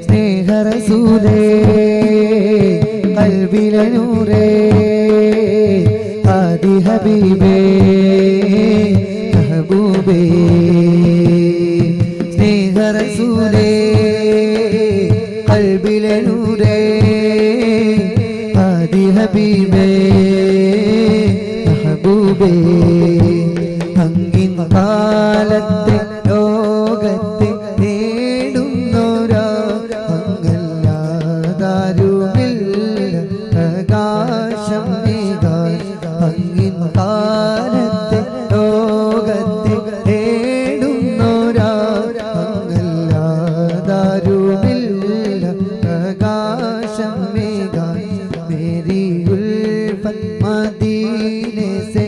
സ്നേഹ റസൂലേ ഖൽബിലെ നൂറേ ആദി ഹബീബേ മെഹബൂബേ സ്നേഹ റസൂലേ ഖൽബിലെ നൂറേ ആദി ഹബീബേ മെഹബൂബേ അങ്ങിൻ കാലത്തെ ലോകത്തെ നേടുന്നോരാ അങ്ങല്ലാതാരുമില്ല പ്രകാശം നീകാൻ അങ്ങിൻ കാലത്തെ ലോകത്തെ നേടുന്നോരാ അങ്ങല്ലാതാരുമില്ല പ്രകാശം നീകാൻ മേരി ഉൽഫത്ത് മദീനെ സെ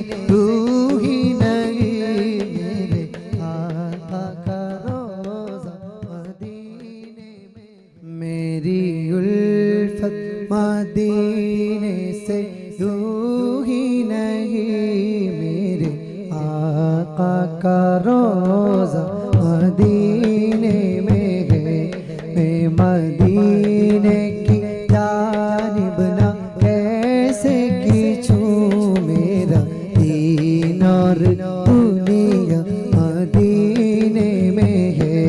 मदीने से रूही नहीं मेरे आका का रोज़ा मदीने में है मैं मदीने की जानिब ना कैसे खींचूं मेरा दीन और दुनिया मदीने में है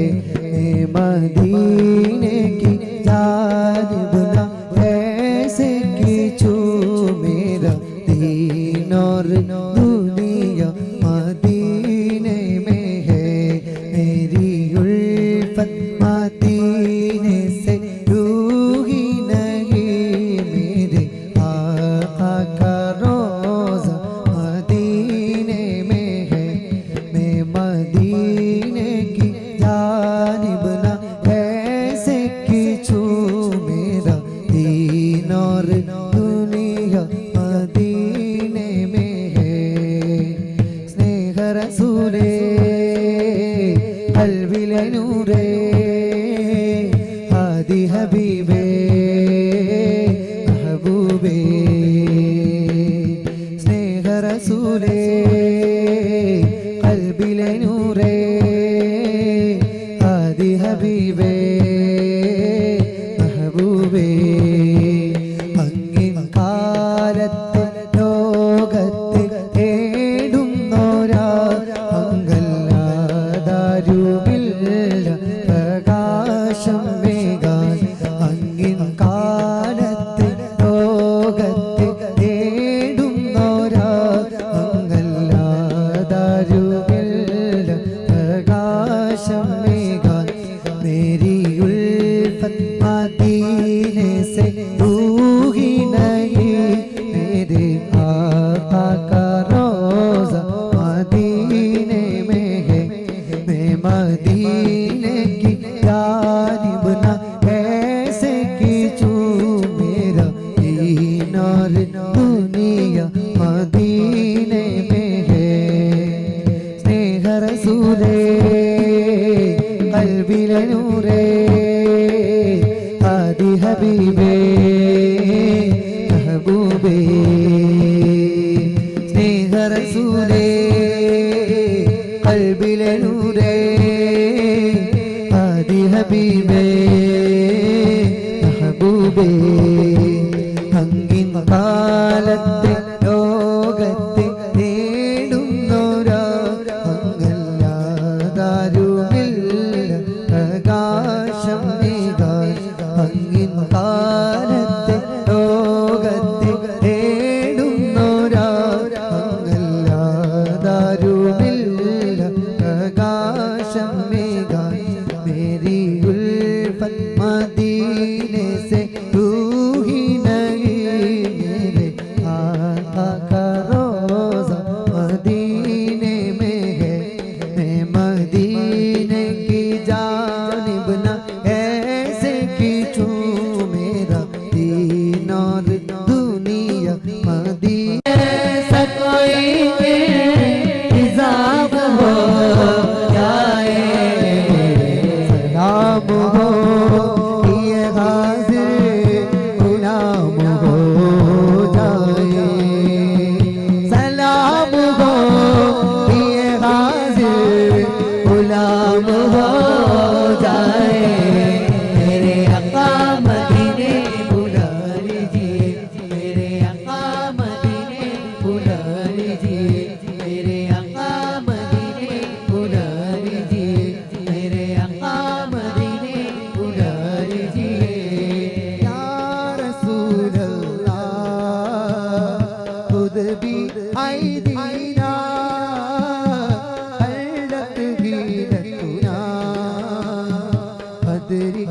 मैं मदीने की जानिब ना कैसे खींचूं मेरा दीन और दुनिया मदीने में है मेरी उल्फत मदीने से रूही नहीं मेरे आका का रोज़ा मदीने में है मैं मदीने की जानिब ना कैसे खींचूं मेरा दीन और दुनिया मदीने में है स्नेह रसूले क़ल्बिले नूरे आदि हबीबे महबूबे स्नेह रसूले क़ल्बिले नूरे आदि हबीबे महबूबे അങ്ങിൻ കാലത്തെ ലോകത്തെ തേടുന്നോരാ അങ്കല്ലാതാരുമില്ല പ്രകാശം മേകാൻ അങ്ങിൻ കാലത്തെ ലോകത്തെ തേടുന്നോരാ അങ്കല്ലാതാരുമില്ല പ്രകാശം മേകാൻ മേരി ഉൽഫത്ത് मदीने से रूही नहीं मेरे आका का रोज़ा मदीने में है मैं मदीने की जानिब ना कैसे खींचूं मेरा दीन और दुनिया मदीने में है स्नेह रसूले क़ल्बिले नूरे आदि हबीबे महबूबे स्नेह रसूले क़ल्बिले नूरे आदि हबीबे महबूबे അങ്ങിൻ കാലത്തെ ലോകത്തെ നേടുന്നോരാ അങ്ങല്ലാതാരുമില്ല പ്രകാശം നീകാൻ അങ്ങിൻ കാലത്തെ ലോകത്തെ തേടുന്നോരാ അങ്ങല്ലാതാരുമില്ല പ്രകാശം നീകാൻ മേരി ഉൽഫത്ത് മദീനെ സെ रूही नहीं मेरे आका का रोज़ा मदीने में है मैं मदीने की जानिब ना ऐसे खींचूं मेरा दीन और दुनिया मदीने से कोई हिसाब हो जाए सलाम हो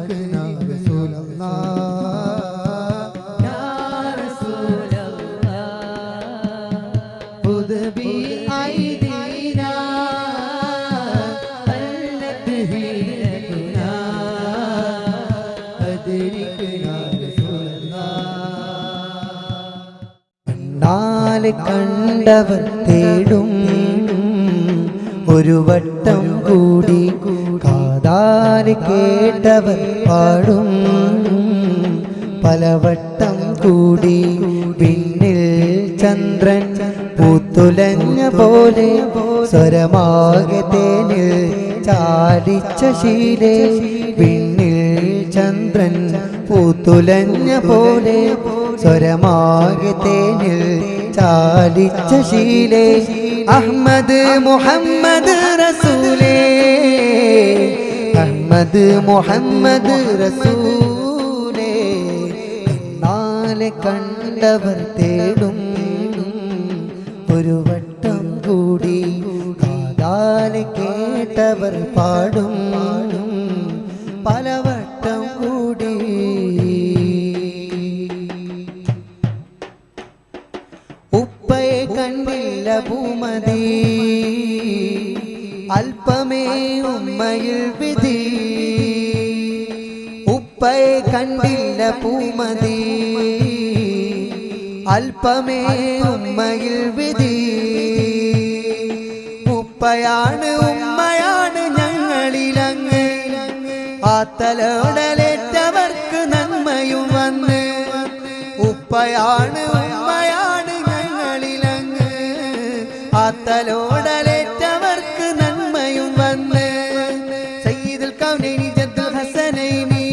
أدركنا رسول الله يا رسول الله خذ بأيدينا فلنتهيئنا أدركنا رسول الله കണ്ണാൽ കണ്ടവർ തേടും ഒരു വട്ടം കൂടി കാതാൽ കേട്ടവർ പാടും പലവട്ടം കൂടി പിന്നിൽ ചന്ദ്രൻ പൂത്തുലഞ്ഞ പോലെ സ്വരമാകെ തേനിൽ ചാലിച്ച ശീലേ പിന്നിൽ ചന്ദ്രൻ പൂത്തുലഞ്ഞ പോലെ സ്വരമാകെ തേനിൽ ചാലിച്ച ശീലേ അഹ്മദ് മുഹമ്മദ് റസൂലേ അഹ്മദ് മുഹമ്മദ് റസൂലേ കണ്ണാലെ കണ്ടവർ തേടും ഒരു വട്ടം കൂടി കാതാലെ കേട്ടവർ പാടും പലവട്ടം കൂടി ഉപ്പയെ കണ്ടില്ല ഭൂമതി അല്പമേ ഉമ്മയിൽ വിധി ഉപ്പയെ കണ്ടില്ല ഭൂമതി അല്പമേ ഉമ്മയിൽ വിധി ഉപ്പയാണ് ഉമ്മയാണ് ഞങ്ങളിലങ്ങ് ആത്തലോടലേറ്റവർക്ക് നന്മയും വന്ന് ഉപ്പയാണ് ഉമ്മയാണ് ഞങ്ങളിലങ്ങ് ആത്തലോടലേറ്റവർക്ക് നന്മയും വന്ന് സയ്യിദുൽ കൗനൈനി ജദ്ദുൽ ഹസനൈനി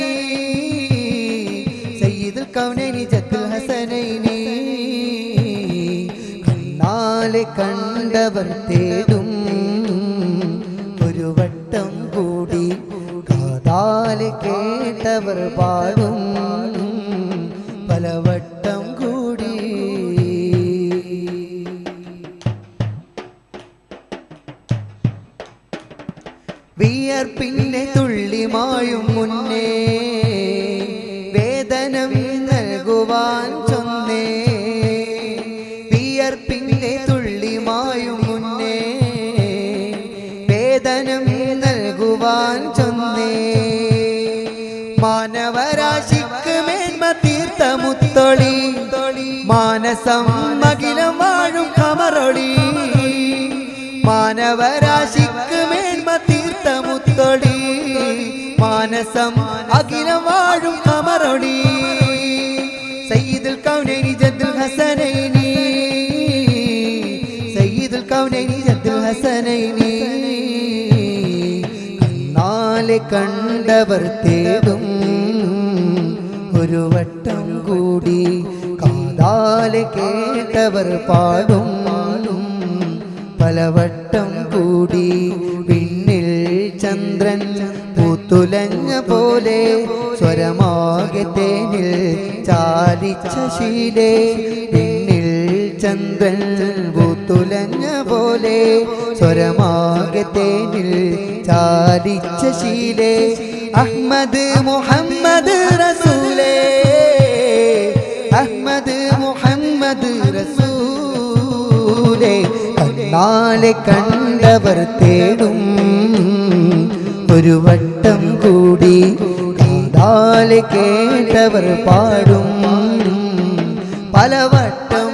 സയ്യിദുൽ കൗനൈനി ജദ്ദുൽ ഹസനൈനി കണ്ണാലെ കണ്ടവർ തേടും ഒരു വട്ടം കൂടി കാതാലെ കേട്ടവർ പാടും പലവട്ടം കൂടി വിയർപ്പിന്റെ തുള്ളിമായും മുന്നേ വേദനം നൽകുവാൻ ചൊന്നേ വിയർപ്പിന്റെ തുള്ളിമായും മുന്നേ വേദനം നൽകുവാൻ ചൊന്നേ മാനവരാശിക്ക് മേന്മ തീർത്ത മുത്തൊളി മാനസം അഖിലം വാഴും കമറൊളി മാനവരാശിക്ക് മേന്മ തീർത്ത മുത്തൊളി മാനസം അഖിലം വാഴും കമറൊളി സയ്യിദുൽ കൗനൈനി ജദ്ദുൽ ഹസനൈനി സയ്യിദുൽ കൗനൈനി ജദ്ദുൽ ഹസനൈനി കണ്ണാലെ കണ്ടവർ തേടും ഒരു വട്ടം കൂടി കാതാലെ കേട്ടവർ പാടും പലവട്ടം കൂടി പിന്നിൽ ചന്ദ്രൻ പൂത്തുലഞ്ഞ പോലെ സ്വരമാകെ തേനിൽ ചാലിച്ച ശീലേ പിന്നിൽ ചന്ദ്രൻ പൂത്തുലഞ്ഞ പോലെ സ്വരമാകെ തേനിൽ ചാലിച്ച ശീലേ അഹ്മദ് മുഹമ്മദ് റസൂലേ അഹ്മദ് മുഹമ്മദ് റസൂലേ കണ്ണാലെ കണ്ടവർ തേടും ഒരു വട്ടം കൂടി കാതാലെ കേട്ടവർ പാടും പലവട്ടം